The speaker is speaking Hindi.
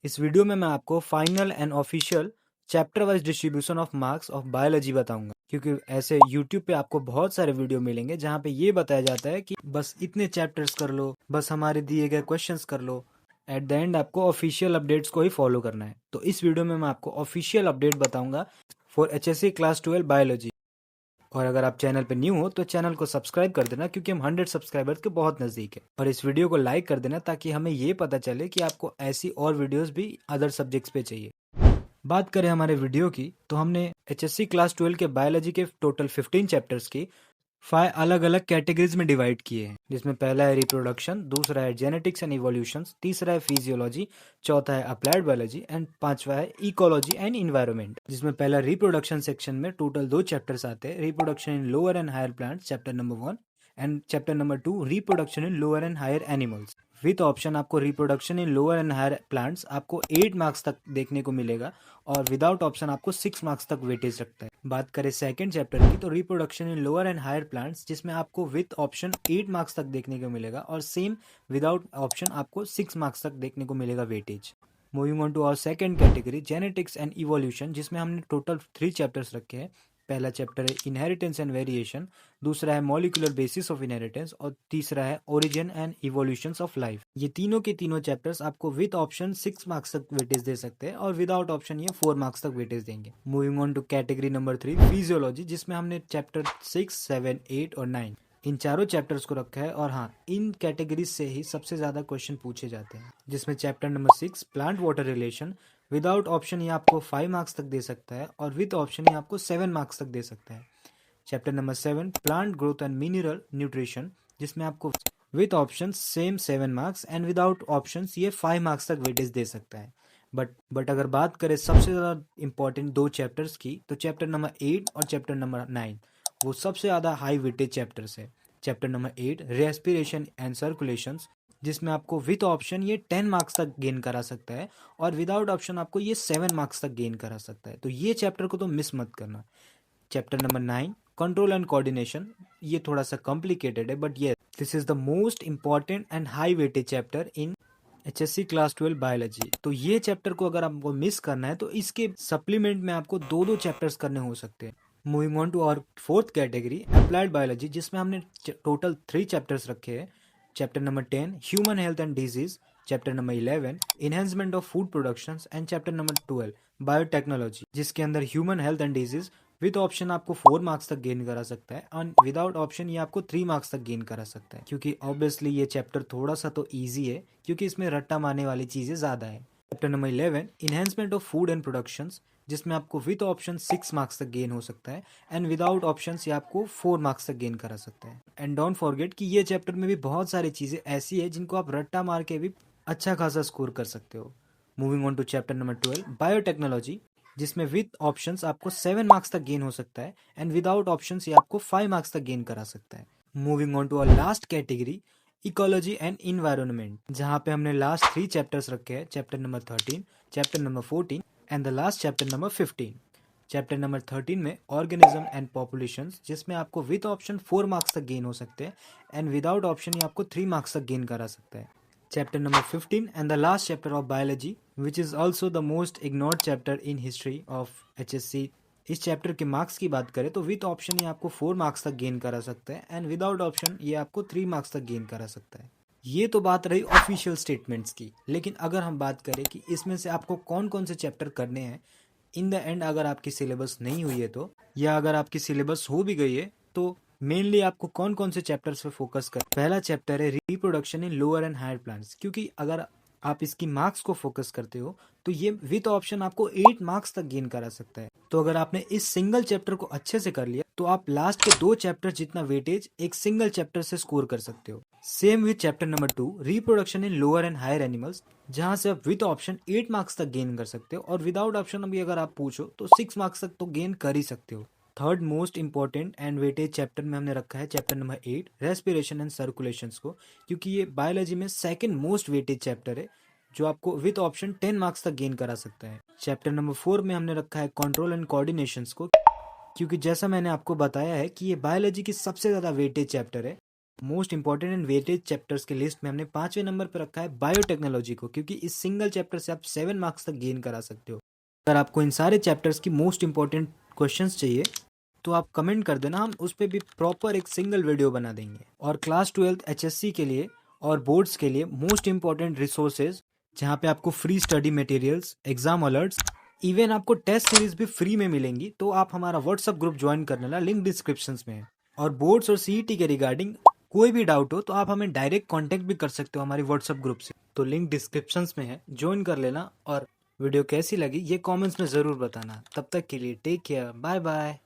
इस वीडियो में मैं आपको final and official chapter wise distribution of marks of biology बताऊंगा, क्योंकि ऐसे यूट्यूब पे आपको बहुत सारे वीडियो मिलेंगे जहाँ पे ये बताया जाता है कि बस इतने चैप्टर्स कर लो, बस हमारे दिए गए क्वेश्चंस कर लो। एट द एंड आपको ऑफिशियल अपडेट्स को ही फॉलो करना है। तो इस वीडियो में मैं आपको ऑफिशियल अपडेट बताऊंगा फॉर HSC क्लास 12 बायोलॉजी। और अगर आप चैनल पे न्यू हो तो चैनल को सब्सक्राइब कर देना, क्योंकि हम 100 सब्सक्राइबर्स के बहुत नज़दीक है। और इस वीडियो को लाइक कर देना ताकि हमें ये पता चले कि आपको ऐसी और वीडियोस भी अदर सब्जेक्ट्स पे चाहिए। बात करें हमारे वीडियो की, तो हमने HSC क्लास 12 के बायोलॉजी के टोटल 15 चैप्टर्स की 5 अलग अलग कैटेगरीज में डिवाइड किए हैं, जिसमें पहला है रिप्रोडक्शन, दूसरा है जेनेटिक्स एंड इवोल्यूशंस, तीसरा है फिजियोलॉजी, चौथा है अप्लाइड बायोलॉजी एंड पांचवा है इकोलॉजी एंड इन्वायरमेंट। जिसमें पहला रिप्रोडक्शन सेक्शन में टोटल 2 चैप्टर्स आते हैं, reproduction in lower and higher plants chapter number 1 and chapter number 2 reproduction in lower and higher animals. With option आपको reproduction in lower and higher plants आपको 8 मार्क्स तक देखने को मिलेगा, और विदाउट ऑप्शन आपको 6 मार्क्स तक वेटेज रखता है। बात करें सेकंड चैप्टर की, तो reproduction in lower and higher plants, जिसमें आपको विथ ऑप्शन 8 मार्क्स तक देखने को मिलेगा, और सेम विदाउट ऑप्शन आपको 6 मार्क्स तक देखने को मिलेगा weightage. Moving on to our second category genetics and evolution, जिसमें हमने टोटल 3 चैप्टर्स रखे हैं। पहला चैप्टर है इनहेरिटेंस एंड वेरिएशन, दूसरा है मॉलिक्यूलर बेसिस ऑफ इनहेरिटेंस, और तीसरा है origin and evolutions of life. ये तीनों के तीनों चैप्टर्स आपको विद ऑप्शन 6 मार्क्स तक वेटेज दे सकते हैं, और विदाउट ऑप्शन ये 4 मार्क्स तक वेटेज देंगे। Moving on to category number 3 physiology, जिसमें हमने चैप्टर 6, 7, 8 और 9 इन चारों चैप्टर्स को रखा है। और हाँ, इन कैटेगरीज से ही सबसे ज्यादा क्वेश्चन पूछे जाते हैं, जिसमें chapter number 6 plant water relation, without option ये आपको 5 मार्क्स तक दे सकता है, और विद ऑप्शन ये आपको 7 मार्क्स तक दे सकता है। Chapter number 7 plant growth and mineral nutrition, जिसमें आपको with option same 7 marks and without option ये 5 मार्क्स तक वेटेज दे सकता है। बट अगर बात करें सबसे ज़्यादा इंपॉर्टेंट 2 चैप्टर्स की, तो चैप्टर नंबर 8 और चैप्टर नंबर 9 वो सबसे ज़्यादा हाई वेटेज चैप्टर्स है। Chapter number 8 respiration and circulations, जिसमें आपको विद ऑप्शन ये 10 मार्क्स तक गेन करा सकता है, और विदाउट ऑप्शन आपको ये 7 मार्क्स तक गेन करा सकता है। तो ये चैप्टर को तो मिस मत करना। Chapter number 9 control and coordination, ये थोड़ा सा कॉम्प्लिकेटेड है, बट ये this is the most important and high weightage chapter in HSC class 12 biology. तो ये चैप्टर को अगर आपको मिस करना है तो इसके सप्लीमेंट में आपको 2 चैप्टर्स करने हो सकते हैं। Moving on to our fourth category applied biology, जिसमें हमने टोटल 3 चैप्टर्स रखे हैं। Chapter number 10 human health and disease, chapter number 11 enhancement of food production, and chapter number 12 biotechnology, जिसके अंदर human health and disease with option आपको 4 मार्क्स तक गेन करा सकता है, और विदाउट ऑप्शन ये आपको 3 मार्क्स तक गेन करा सकता है, क्योंकि ऑब्वियसली ये चैप्टर थोड़ा सा तो ईजी है, क्योंकि इसमें रट्टा मारने वाली चीजें ज्यादा है। Chapter number 11 enhancement of food and productions, जिसमें आपको विद ऑप्शन 6 मार्क्स तक गेन हो सकता है, एंड विदाउट ऑप्शन ये आपको 4 मार्क्स तक गेन करा सकता है। एंड डोंट फॉरगेट कि ये चैप्टर में भी बहुत सारी चीजें ऐसी है जिनको आप रट्टा मार के भी अच्छा खासा स्कोर कर सकते हो। Moving on to chapter number 12 biotechnology, जिसमें विद ऑप्शंस आपको 7 मार्क्स तक गेन हो सकता है, एंड विदाउट ऑप्शंस ये आपको 5 मार्क्स तक गेन करा सकता है। Moving on to our last category ecology and environment, जहां पे हमने लास्ट 3 चैप्टर्स रखे हैं, chapter number 13, chapter number 14 and the last chapter number 15। Chapter number 13 में ऑर्गेनिज्म एंड पॉपुलेशंस, जिसमें आपको विद ऑप्शन 4 मार्क्स तक गेन हो सकते हैं, एंड विदाउट ऑप्शन ये आपको 3 मार्क्स तक गेन करा सकता है। Chapter number 15 and the last chapter of biology, which is also the most ignored chapter in history of HSC। इस चैप्टर के मार्क्स की बात करें तो विद ऑप्शन ये आपको 4 मार्क्स तक गेन करा सकता है, एंड विदाउट ऑप्शन ये आपको 3 मार्क्स तक गेन करा सकता है। ये तो बात रही ऑफिशियल स्टेटमेंट्स की, लेकिन अगर हम बात करें कि इसमें से आपको कौन कौन से चैप्टर करने हैं इन द एंड, अगर आपकी सिलेबस नहीं हुई है तो, या अगर आपकी सिलेबस हो भी गई है तो मेनली आपको कौन कौन से चैप्टर्स पे फोकस कर। पहला चैप्टर है reproduction in lower and higher plants, क्योंकि अगर आप इसकी मार्क्स को फोकस करते हो तो ये विद ऑप्शन आपको 8 मार्क्स तक गेन करा सकता है। तो अगर आपने इस सिंगल चैप्टर को अच्छे से कर लिया तो आप लास्ट के 2 चैप्टर जितना वेटेज एक सिंगल चैप्टर से स्कोर कर सकते हो। Same with chapter number 2 reproduction in lower and higher animals, जहां से आप विद ऑप्शन 8 मार्क्स तक गेन कर सकते हो, और विदाउट ऑप्शन अभी अगर आप पूछो तो 6 मार्क्स तक तो गेन कर ही सकते हो। Third most important and weightage chapter में हमने रखा है chapter number 8 respiration and circulations को, क्योंकि ये बायोलॉजी में सेकंड मोस्ट वेटेज चैप्टर है, जो आपको विद ऑप्शन 10 मार्क्स तक गेन करा सकता है। चैप्टर नंबर 4 में हमने रखा है कंट्रोल एंड कोऑर्डिनेशंस को, क्योंकि जैसा मैंने आपको बताया है कि ये बायोलॉजी की सबसे ज्यादा वेटेज चैप्टर है, most important and weightage chapters के लिस्ट में हमने 5वें नंबर पर रखा है बायोटेक्नोलॉजी को, क्योंकि इस सिंगल चैप्टर से आप 7 मार्क्स तक गेन करा सकते हो। अगर आपको इन सारे चैप्टर्स की मोस्ट इंपॉर्टेंट क्वेश्चंस चाहिए तो आप कमेंट कर देना, हम उस पर भी प्रॉपर एक सिंगल वीडियो बना देंगे। और क्लास 12 HSC के लिए और बोर्ड्स के लिए मोस्ट इंपॉर्टेंट रिसोर्सेज, जहाँ पे आपको free study materials, exam alerts, even आपको टेस्ट सीरीज भी फ्री में मिलेंगी। तो आप हमारा व्हाट्सअप ग्रुप ज्वाइन कर लेना, लिंक डिस्क्रिप्शन में है। और बोर्ड्स और CET के रिगार्डिंग कोई भी डाउट हो तो आप हमें डायरेक्ट कांटेक्ट भी कर सकते हो हमारे व्हाट्सएप ग्रुप से, तो लिंक डिस्क्रिप्शंस में है, ज्वाइन कर लेना। और वीडियो कैसी लगी ये कमेंट्स में ज़रूर बताना। तब तक के लिए टेक केयर, बाय बाय।